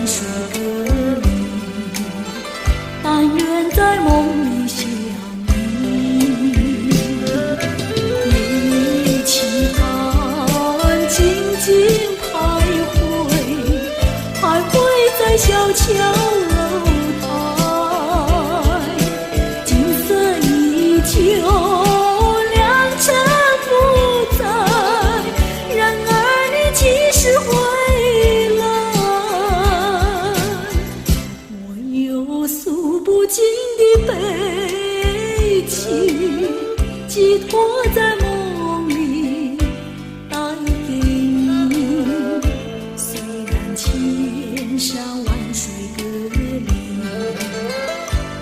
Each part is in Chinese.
水隔离，但愿在梦里相依。一起看，静静徘徊，徘徊在小桥楼台，景色依旧。寄托在梦里，带给你。虽然千山万水隔离，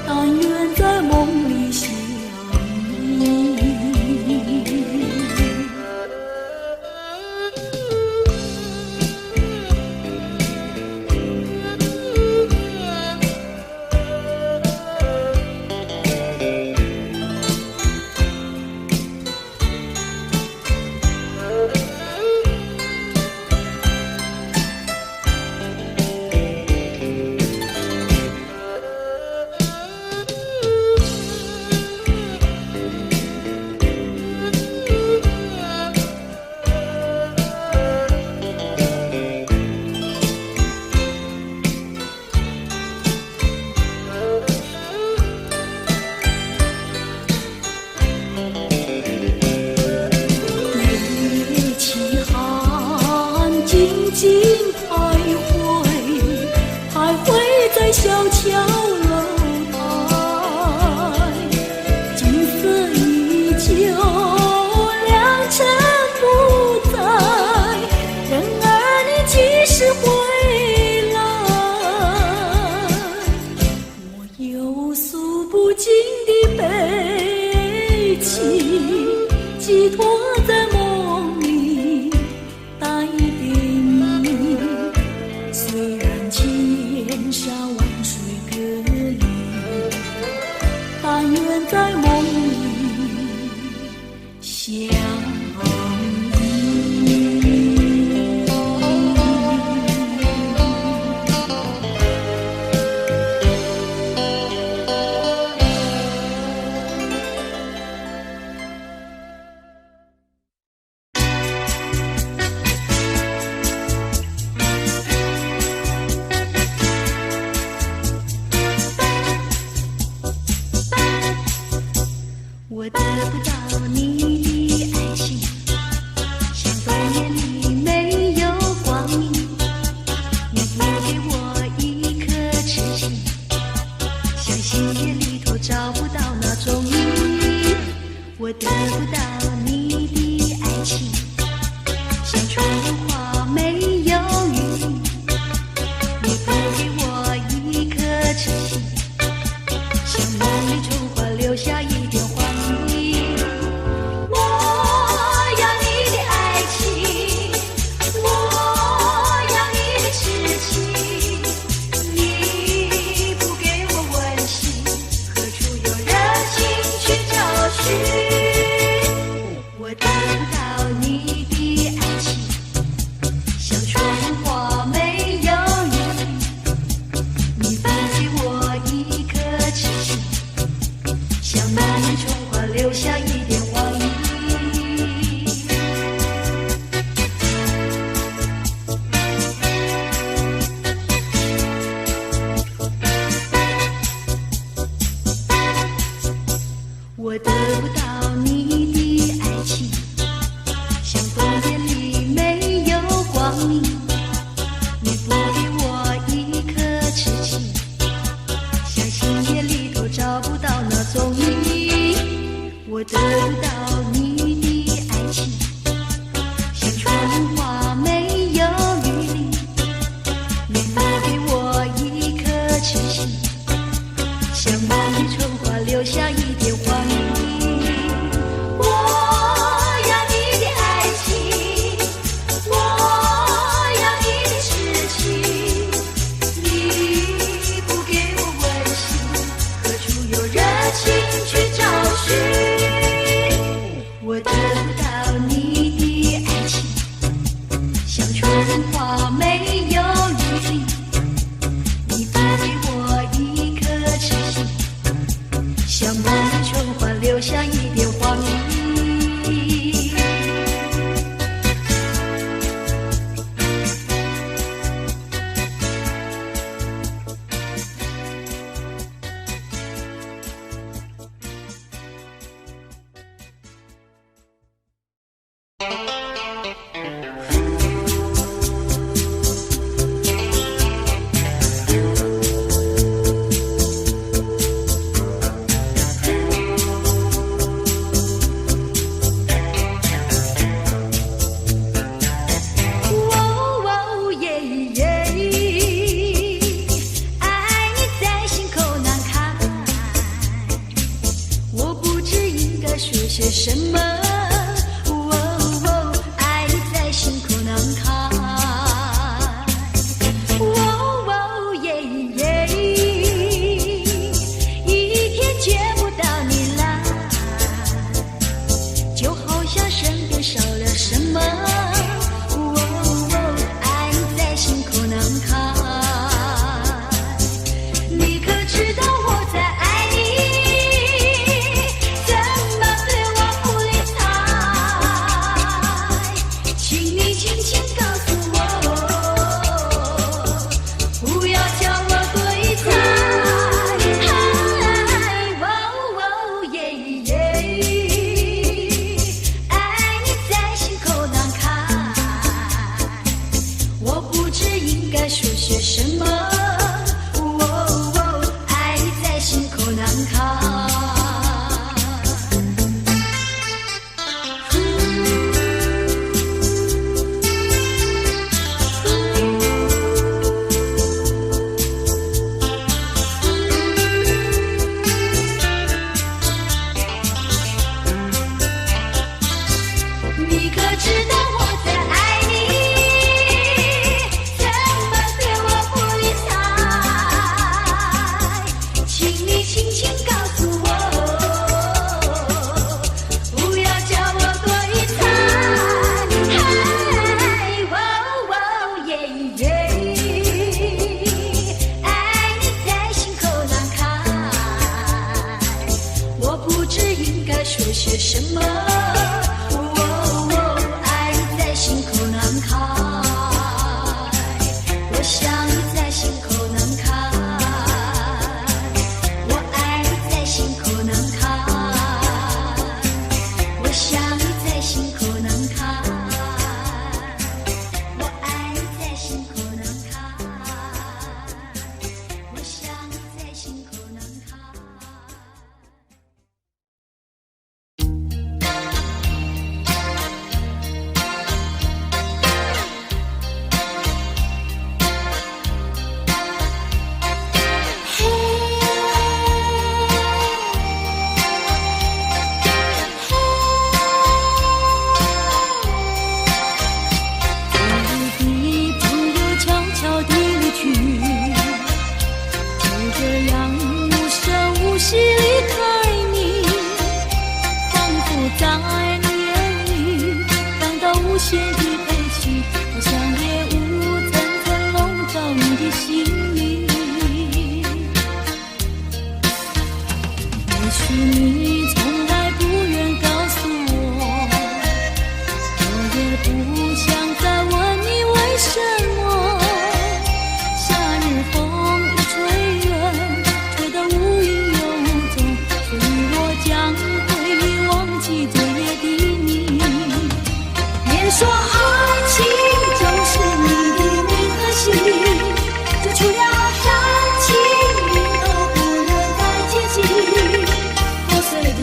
但愿在梦里相依。小桥楼台，景色依旧，良辰不在，人儿你几时回来？我有诉不尽的悲情，寄托在梦里，带给你。虽然千山万水隔离，但愿在梦里相依。我得不到你的爱情，像多年里没有光明。你不给我一颗痴心，像心叶里头找不到那种意。我得不到你的爱情，像春花没有雨。你不给我一颗痴心，像梦里春花留下一点花。我得不到你的爱情，像春花没有雨。么？爱在心口难开。你可知道我在爱你？怎么对我不理睬？请你轻轻告诉我，不要叫我多疑猜。爱你在心口难开，我不知应该说些什么。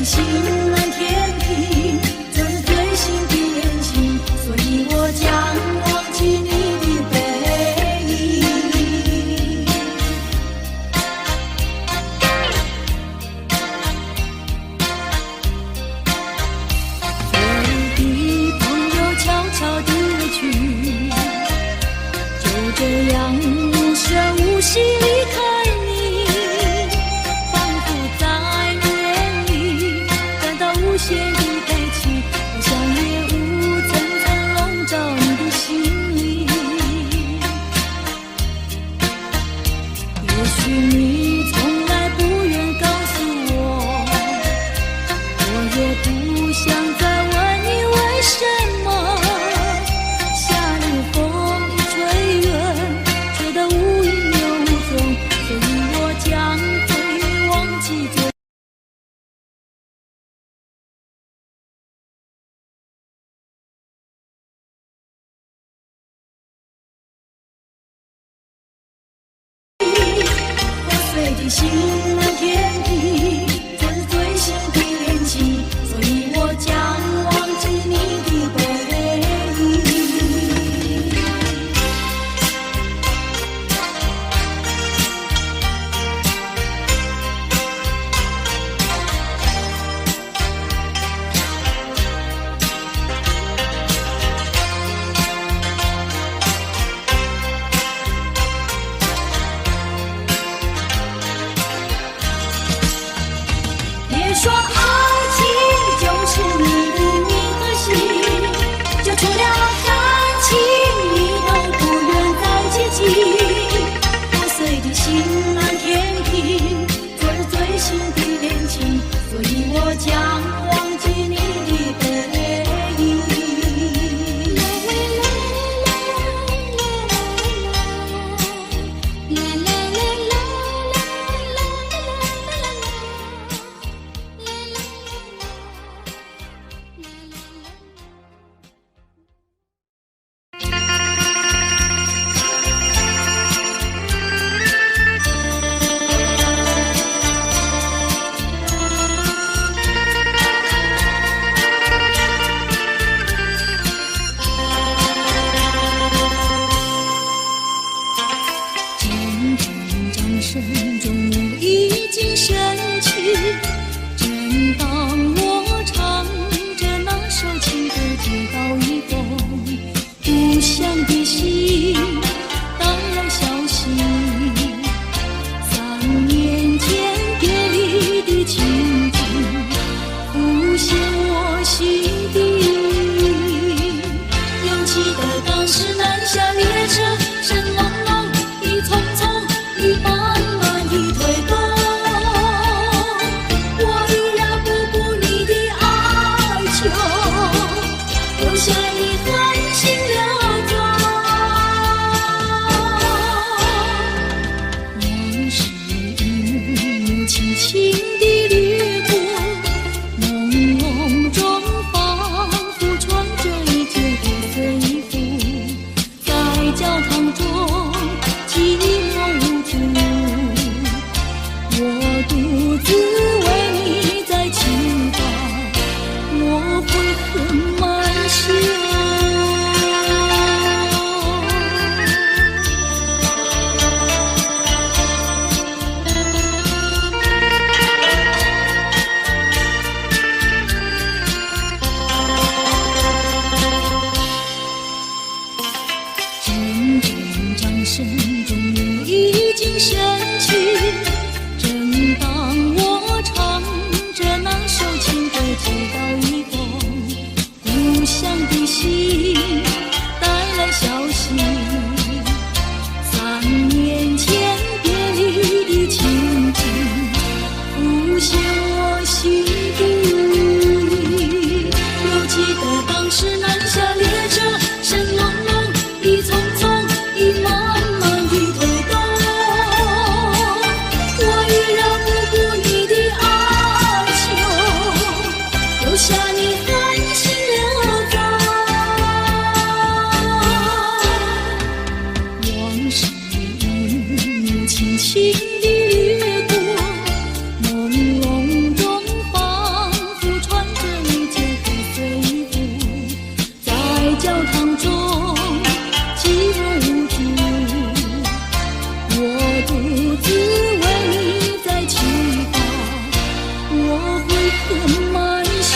心满天地，这是最新的恋情，所以我将忘记你的背影。说爱情就是你的名和姓，就除了感情，你都不愿再接近。破碎的心满天平，这是最新的恋情，所以我将忘记你的背影。声中已经深去。正当我唱着那首情歌，接到一封故乡的信，带来消息，3年前别离的情景浮现我心底。犹记得当时南下列车，声隆隆，雨匆匆，雨慢慢地推动。我依然不顾你的哀求，留下你痕迹流踪。往事一幕轻轻地掠过，朦胧中仿佛穿着一件破碎服，在教堂中寂寞无助，我独自为你在祈祷，我悔恨满胸。阵阵掌声中已经深去。正当我唱着那首情歌，接到一封故乡的信，带来消息，3年前别离的情景浮现我心底。犹记得当时南下列车，声隆隆，雨匆匆，雨慢慢地推动。我依然不顾你的哀求，留下你痕迹流踪。往事一幕轻轻地掠过，朦胧中仿佛穿着一件破碎服，在教堂中寂寞无助，我独自为你在祈祷，我悔恨满胸。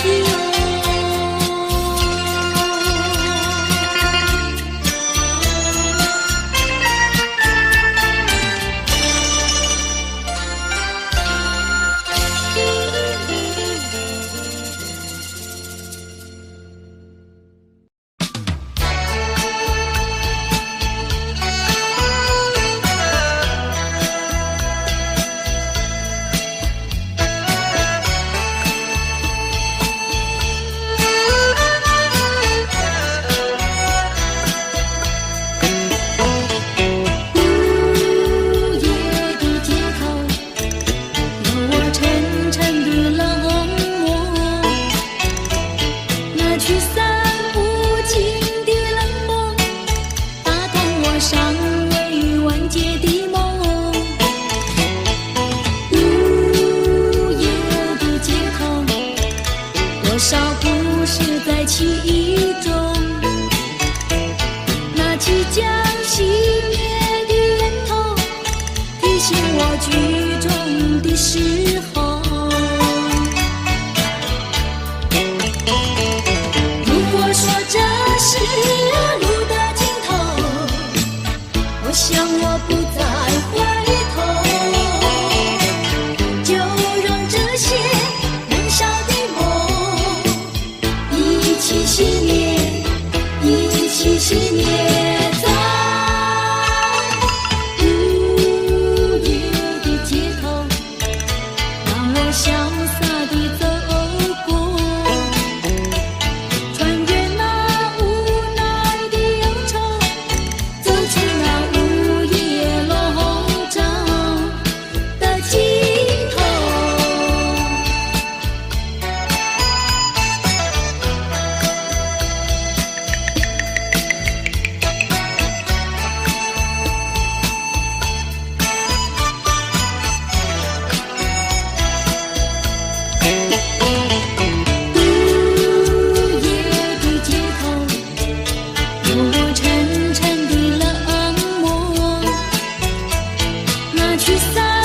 去散。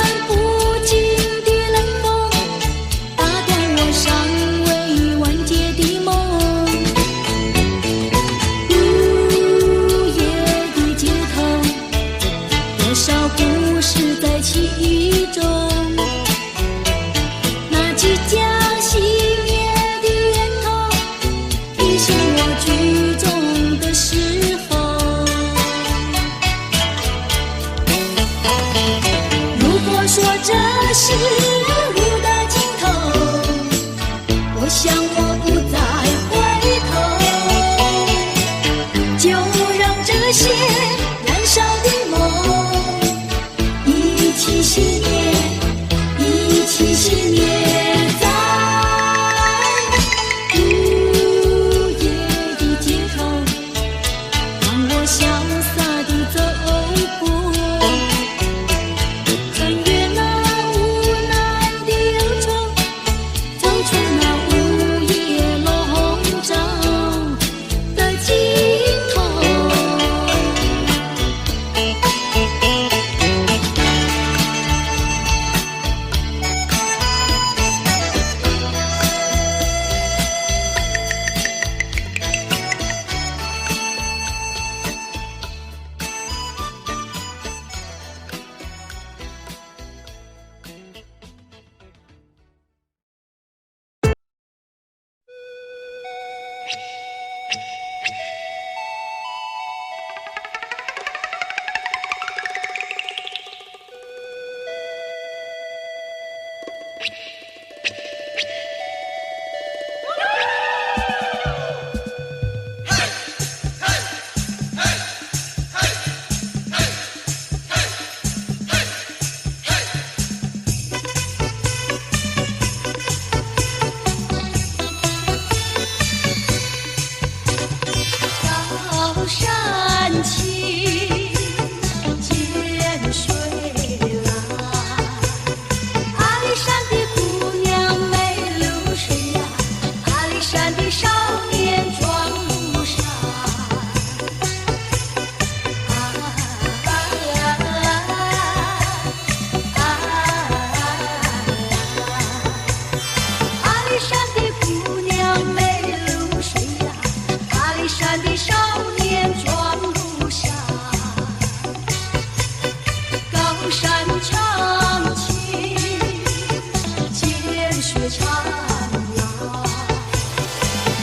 是路的尽头，我想我不再回头，就让这些燃烧的梦一起熄灭，一起熄灭在午夜的街头，让我潇洒地走过，穿越那无奈的忧愁，走出那午夜笼罩的尽头。高山青，涧水蓝，阿里山的姑娘美如水呀，阿里山的少年壮如山。阿里山的姑娘美如水呀，阿里山的少年壮如山。高山长青，涧水潺漾，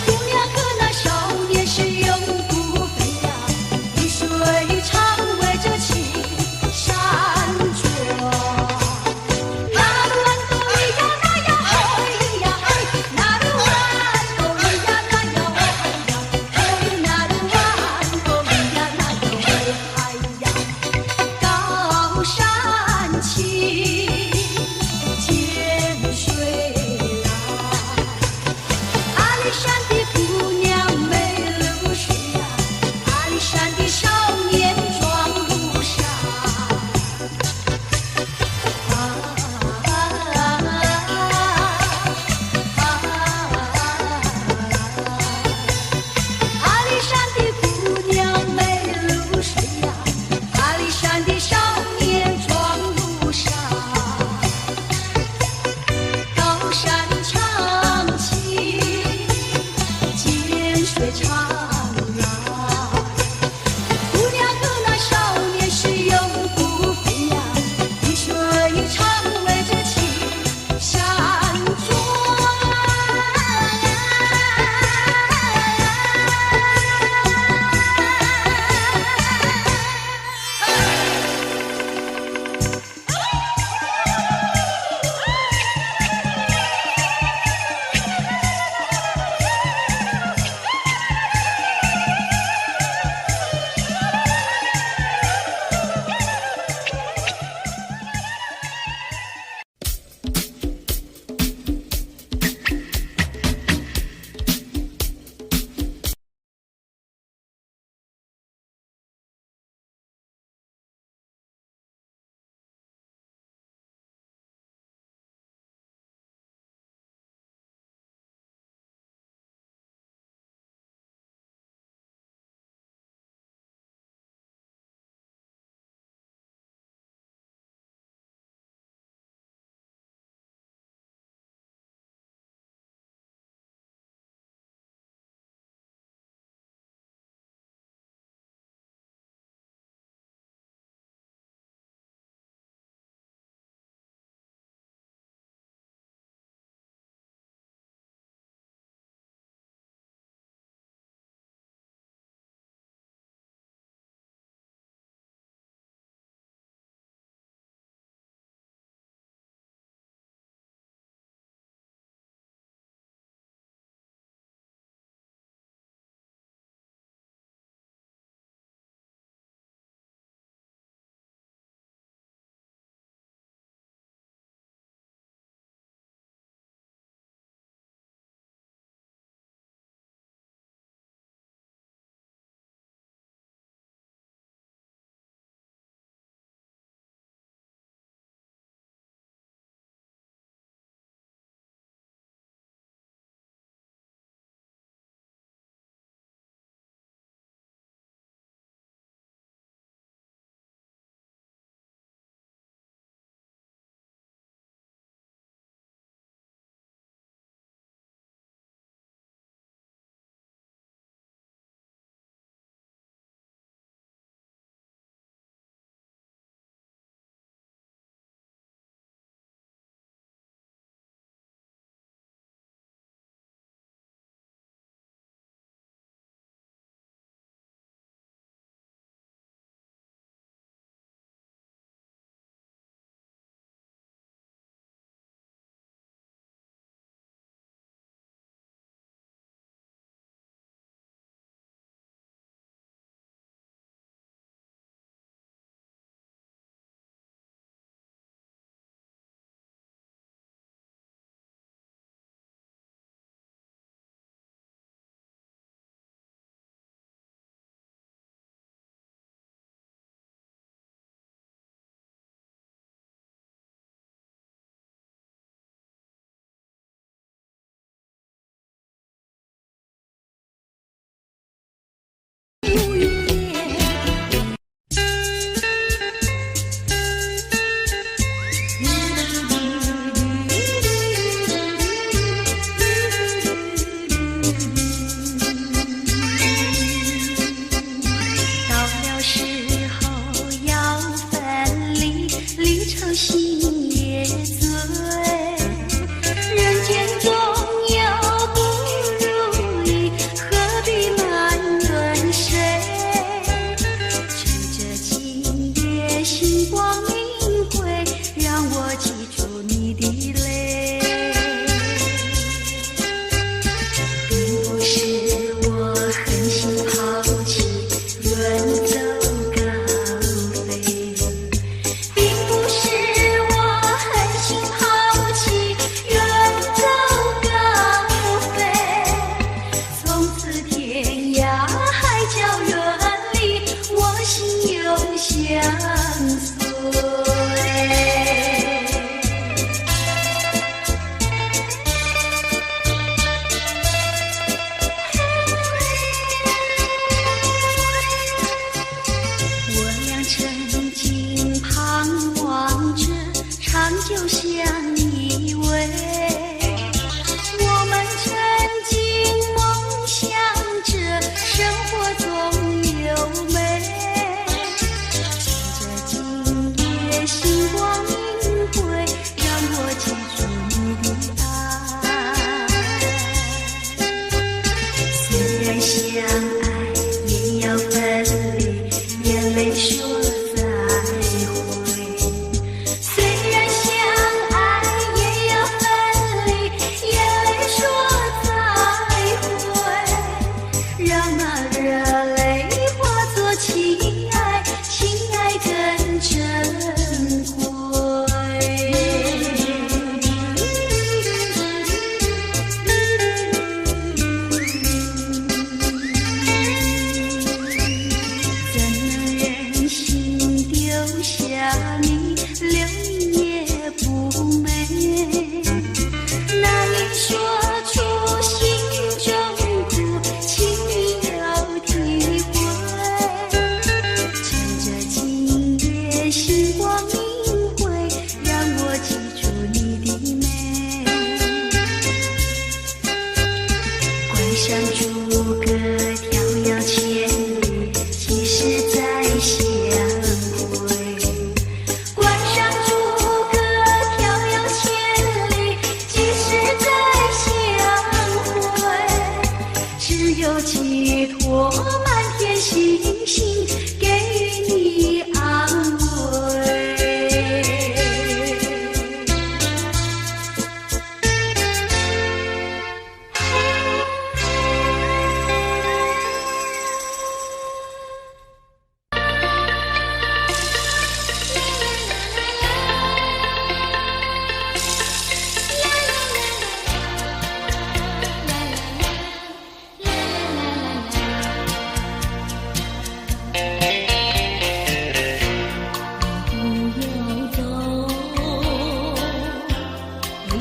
姑娘和那少年是永不分呀，绿水常围着青山转。那鲁安多咿呀那呀嘿呀嘿，那鲁安多咿呀那呀嘿呀嘿，那鲁安多咿呀那呀嘿嗨呀。高山青，涧水蓝，阿里山的姑娘美如水呀，阿里山的少年壮如山。阿里山的姑娘美如水呀，阿里山的少年壮如山。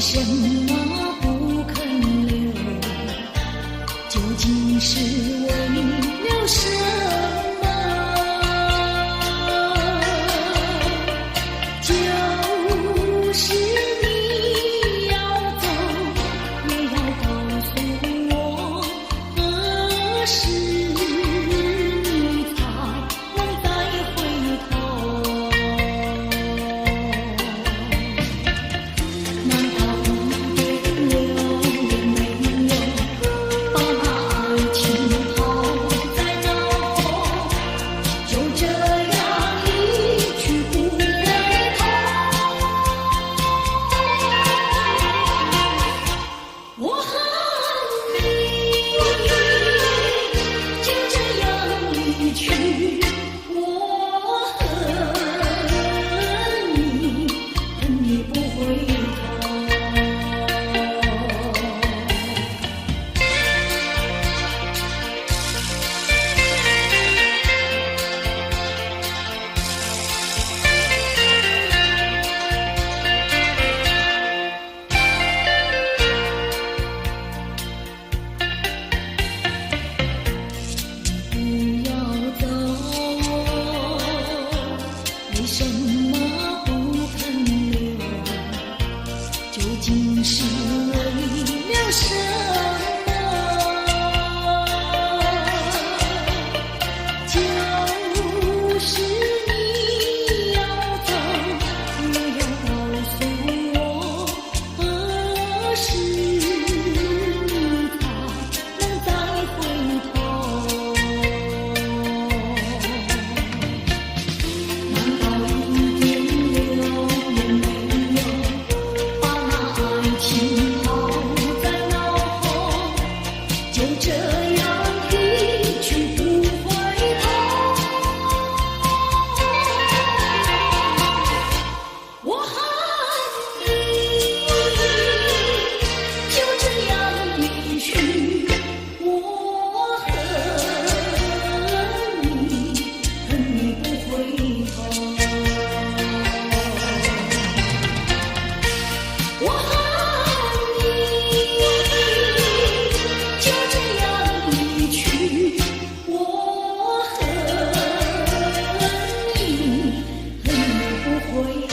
什么不肯留？究竟是为了什么？就是你要走，也要告诉我，何时你才能再回头？难道一点留也没有，把那爱情抛在脑后，就这样一去不回头？我恨你，就这样离去。我恨你，恨你不回头。不要走，为什么不肯留？究竟是为了什么？就是你要走，也要告诉我，何时你才能再回头？难道一点留也没有，把那爱情抛在脑后，就这样一去不回头？我恨你，就这样离去。我恨你，恨你不回头。我恨你，就这样离去。我恨你，恨你不回头。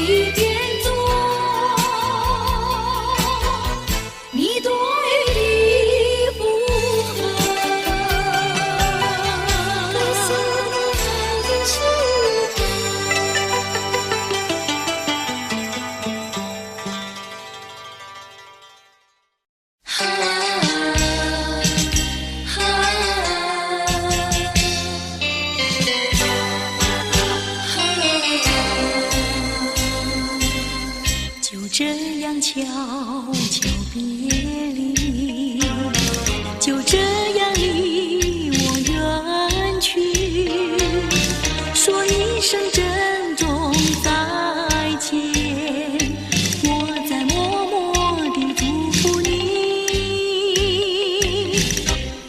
一边走，你多余的负荷。告诉你爱的时就这样悄悄别离，就这样离我远去，说一声珍重再见，我在默默地祝福你，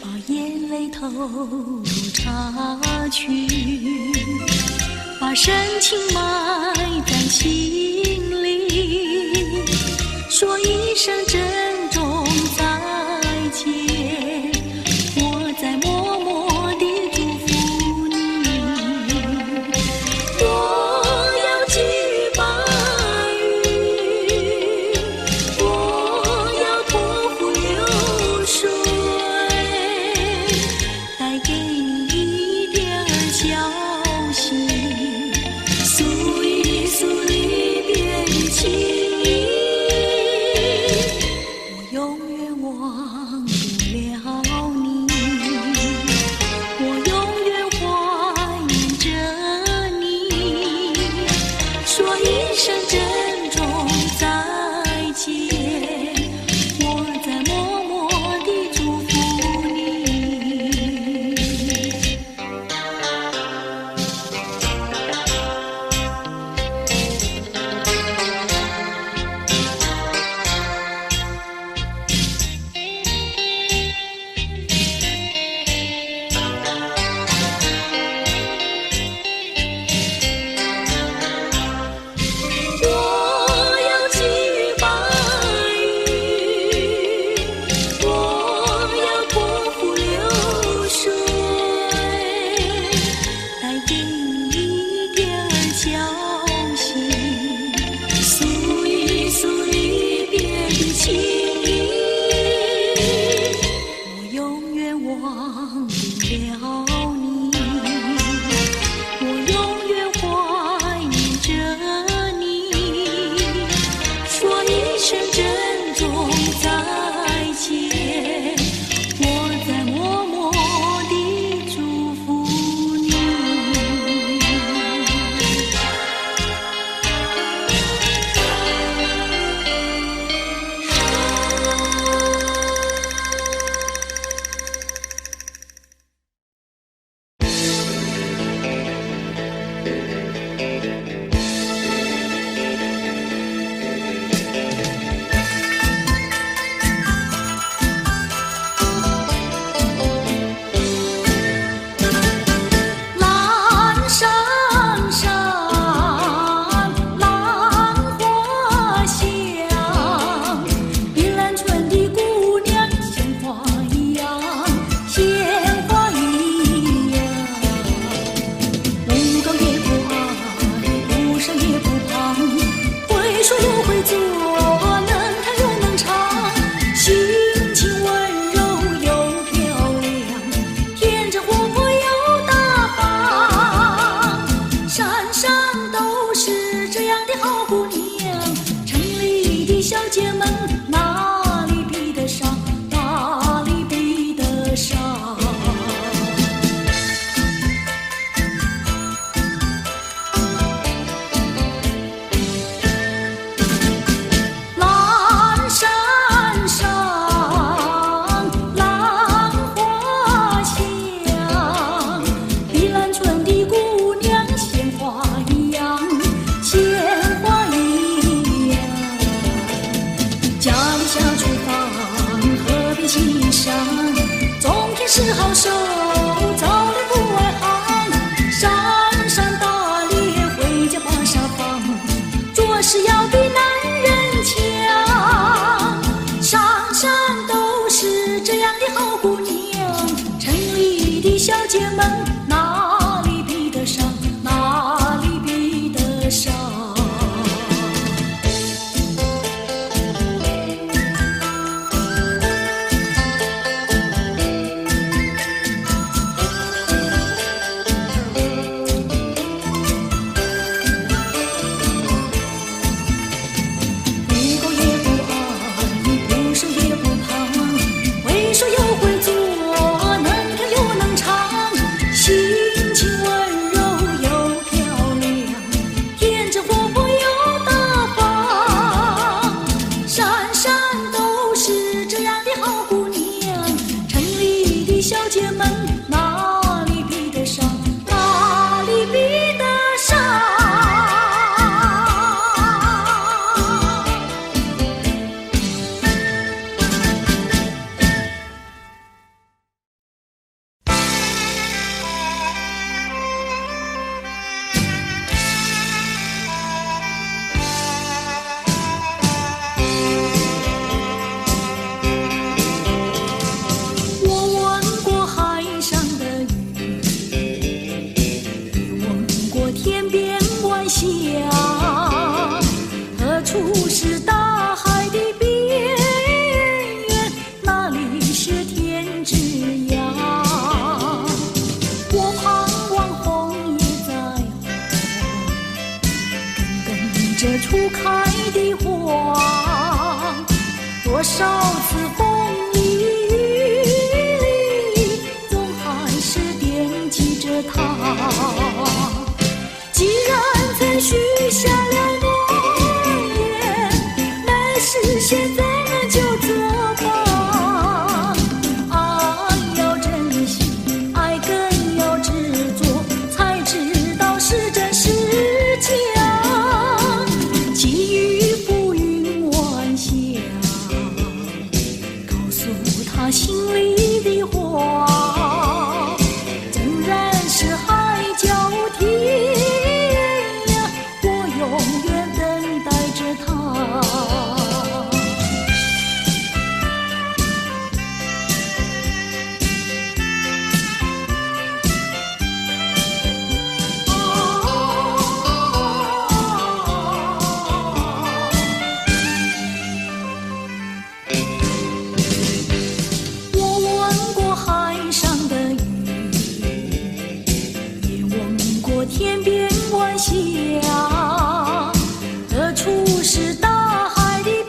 把眼泪偷偷擦去，把深情埋在心里，说一声珍重再见，我在默默地祝福你。我要寄予白云，我要托付流水，带给你一点消息，诉一诉离别的情意。我永远忘不了你，我永远怀念着你，说一声珍重再见，我在默默地祝福你。我要寄予白云，我要托付流水，带给你一点消息，诉一诉离别的情意。我永远忘不了你，我永远怀念着你，说一声珍重再见，我在默默地祝福你。蓝山上，浪花香，碧兰村的姑娘鲜花一样，鲜花一样。不高也不矮，不上也不胖，会说又会做，能弹又能唱，性情温柔又漂亮，天真活泼又大方。山上都是这样的好姑娘，城里的小姐们哪里比得上，哪里比得上。蓝山上，浪花香，碧兰村的姑娘鲜花一样，鲜花一样。家里下厨房，河边欣赏，种田是好手，早恋不外行，山山打猎，回家把沙放，做事要比男人强。山山都是这样的好姑娘，城里的小姐们哪里比得上，哪里比得上。着初开的花，多少次风里雨里，总还是惦记着她。既然曾许下了诺言，没实现咱们就作罢。爱要珍惜，爱更要执着，才知道是真是假。寄予浮云晚霞，告诉他心里的话，纵然是海角天涯，我永远等待着他。天边晚霞，何处是大海的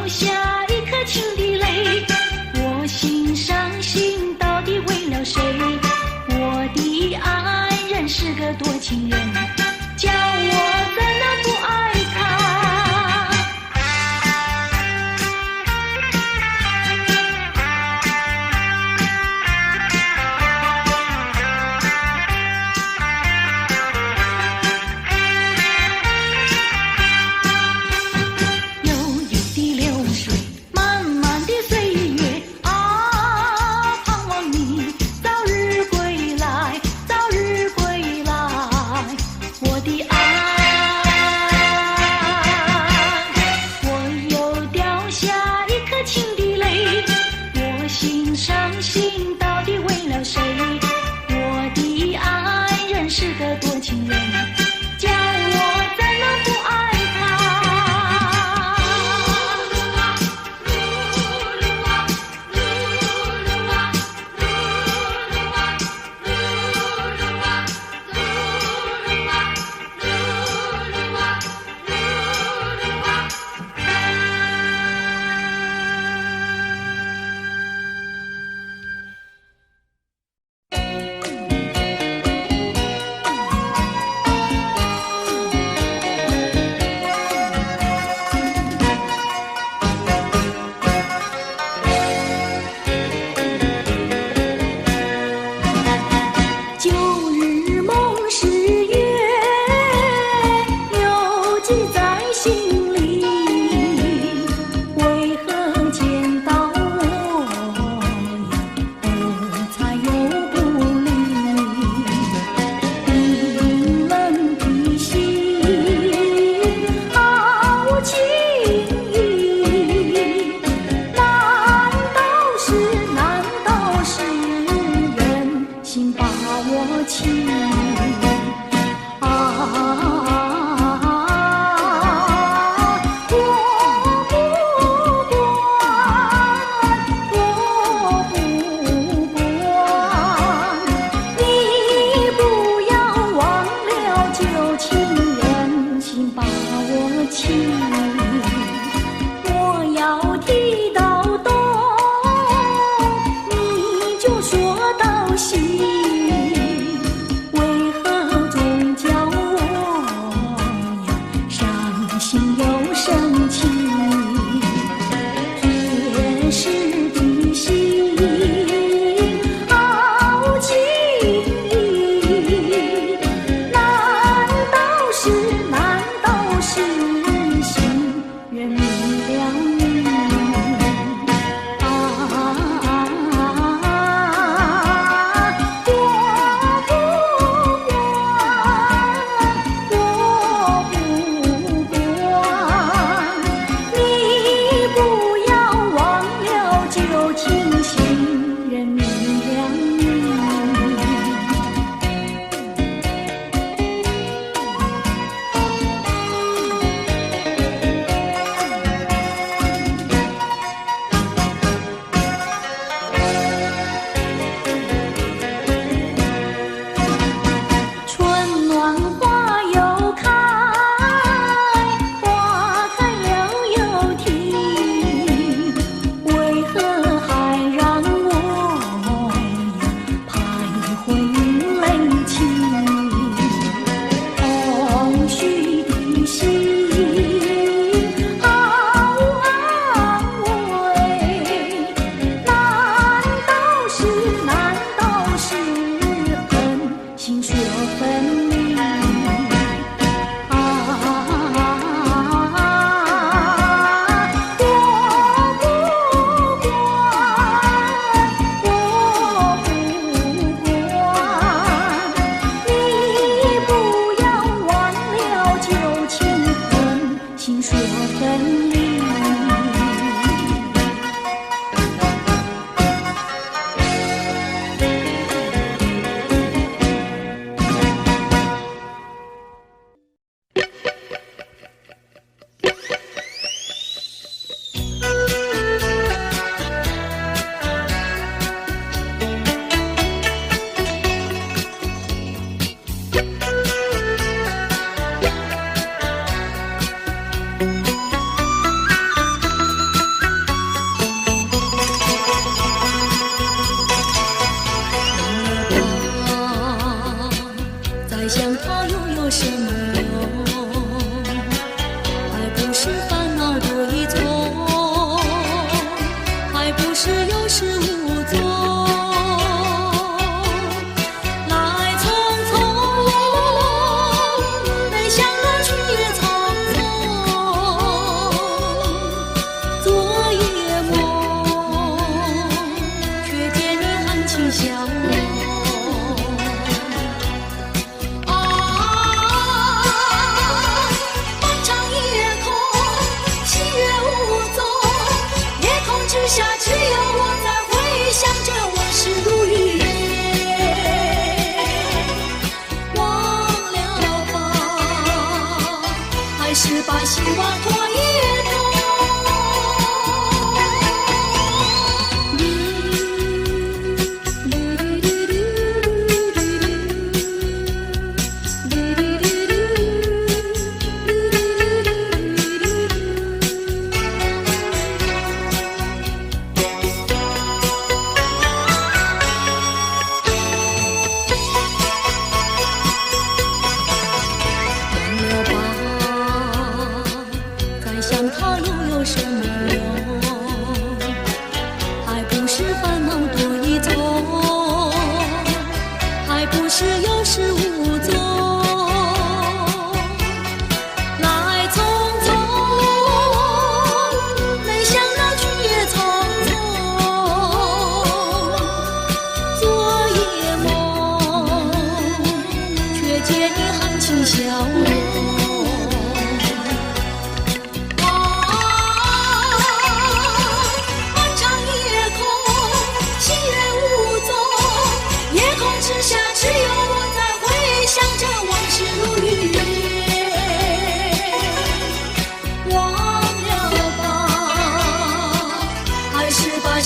流下一颗情的泪。我心伤心到底为了谁？我的爱人是个多情人，叫我怎能不爱他？悠悠的流水，漫漫的岁月啊，盼望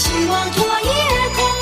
希望托夜空。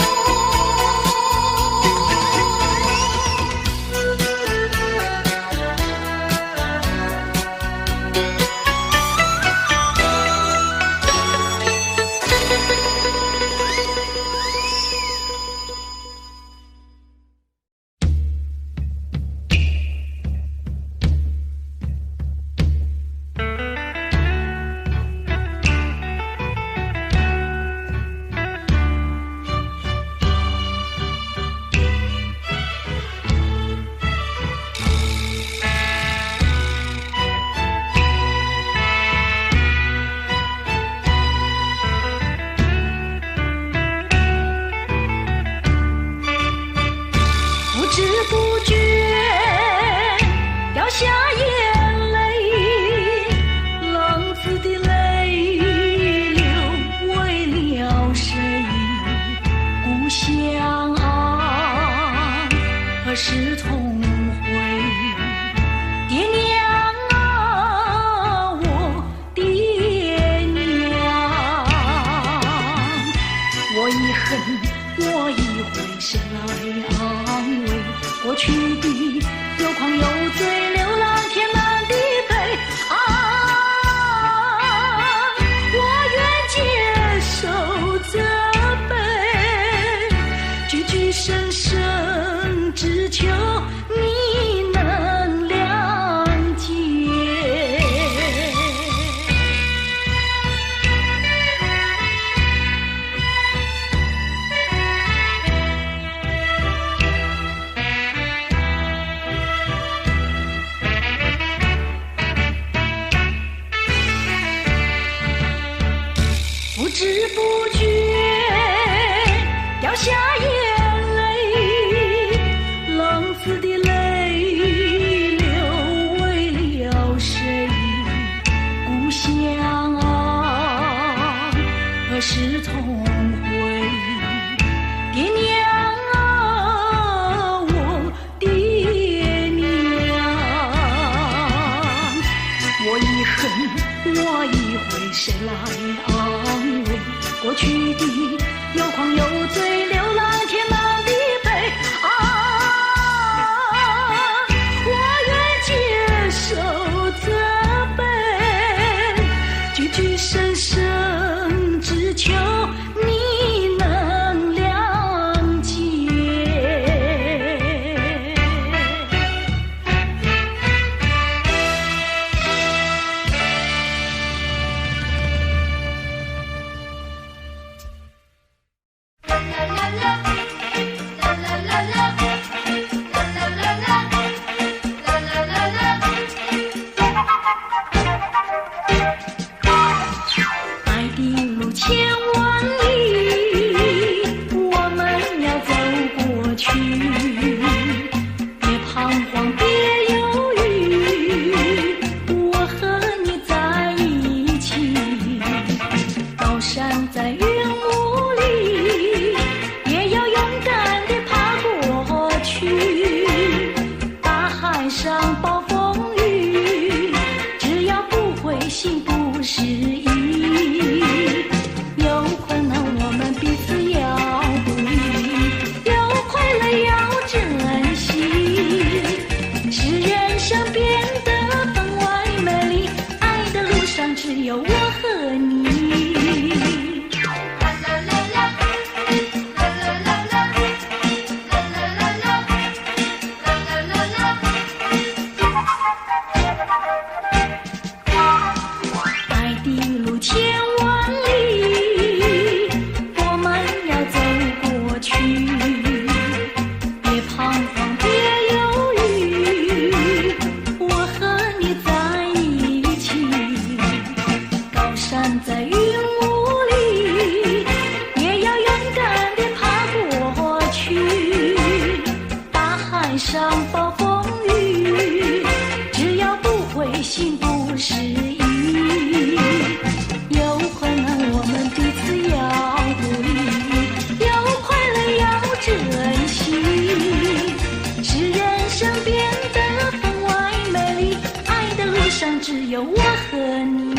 只有我和你。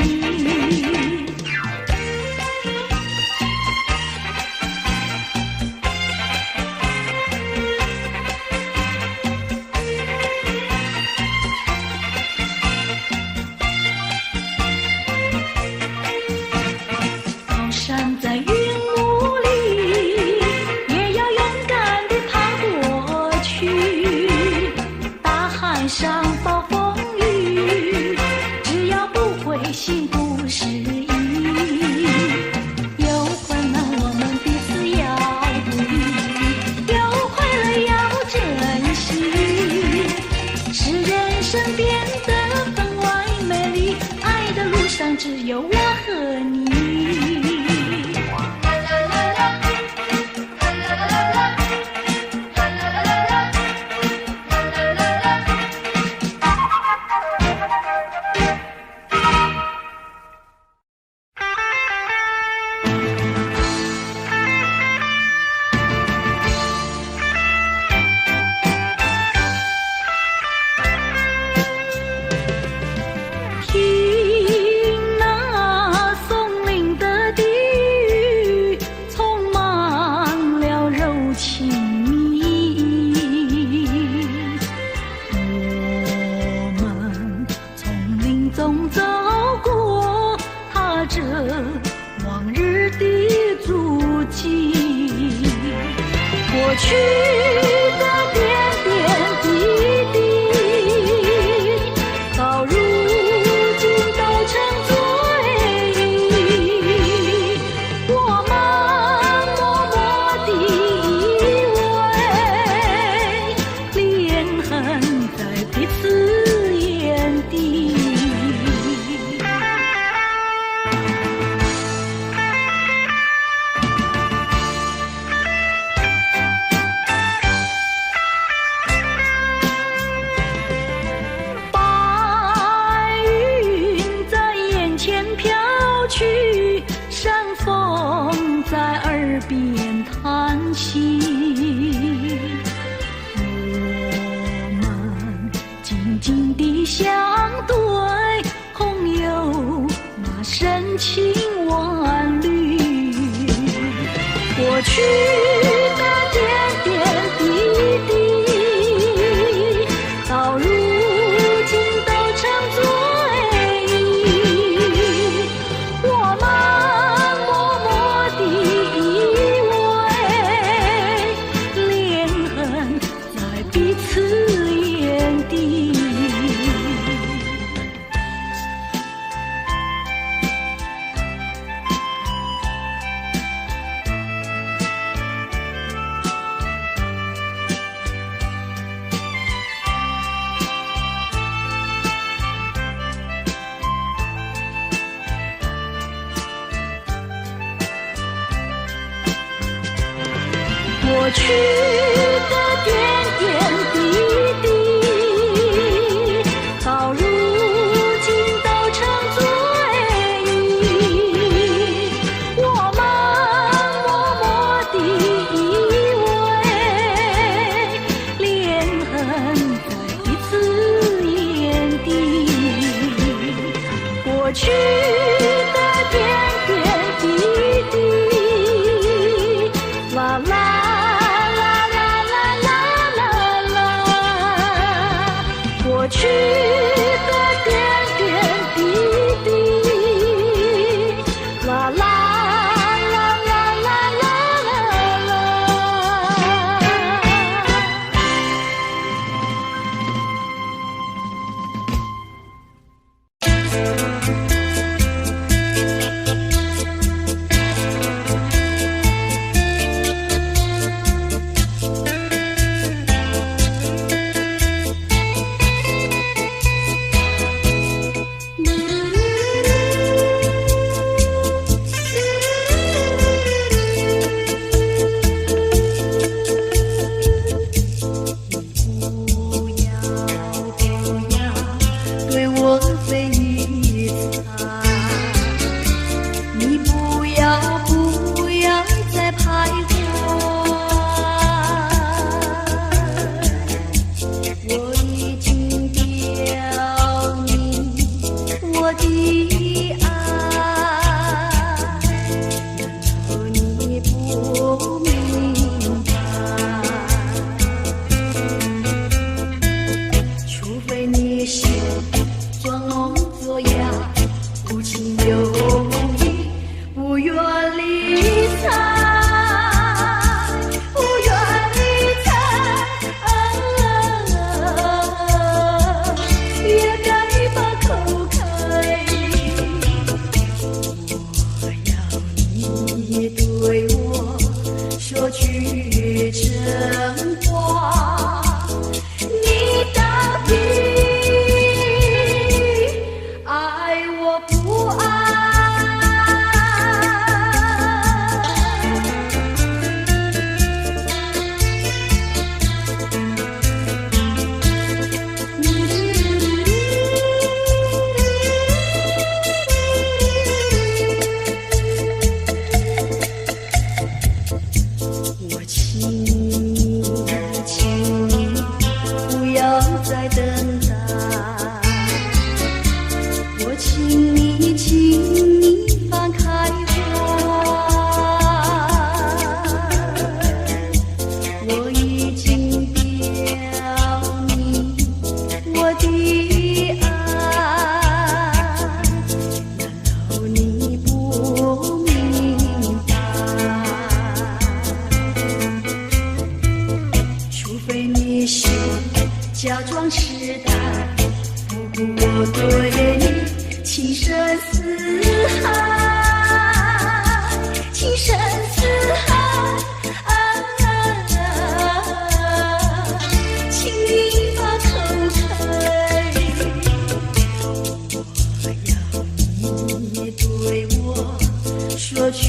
记，过去的点点滴滴，到如今都成追忆。我们默默地以为，恋恨在彼此眼底。在耳边叹息，我们静静地相对，空有那深情万缕。过去的点点滴滴，到如今都成追忆。我们彼此眼底，过去的点点滴滴，到如今都成追忆。我们默默地以为，恋恨在彼此眼底。过去的点点滴滴，啦啦。过去的点点滴滴，啦啦啦啦啦啦啦。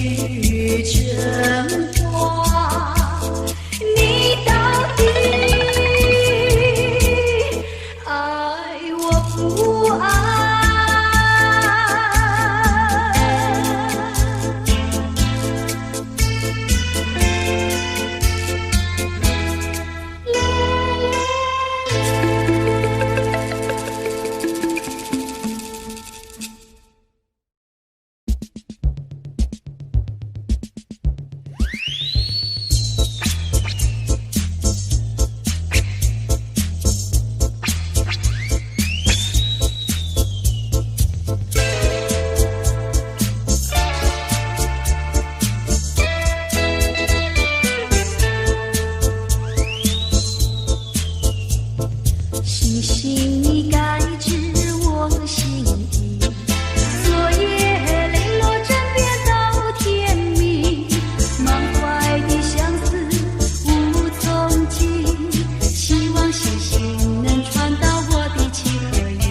雨成花，你到底爱我不爱？星星，你该知我心意，昨夜泪落枕边到天明，满怀的相思无从寄，希望星星能传到我的情和意，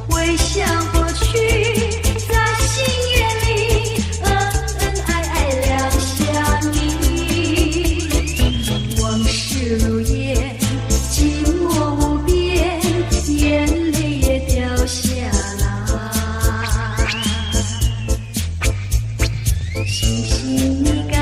回想过去，在心眼里恩恩爱爱两相依，往事如烟，寂寞无边，眼泪也掉下来。星星，你该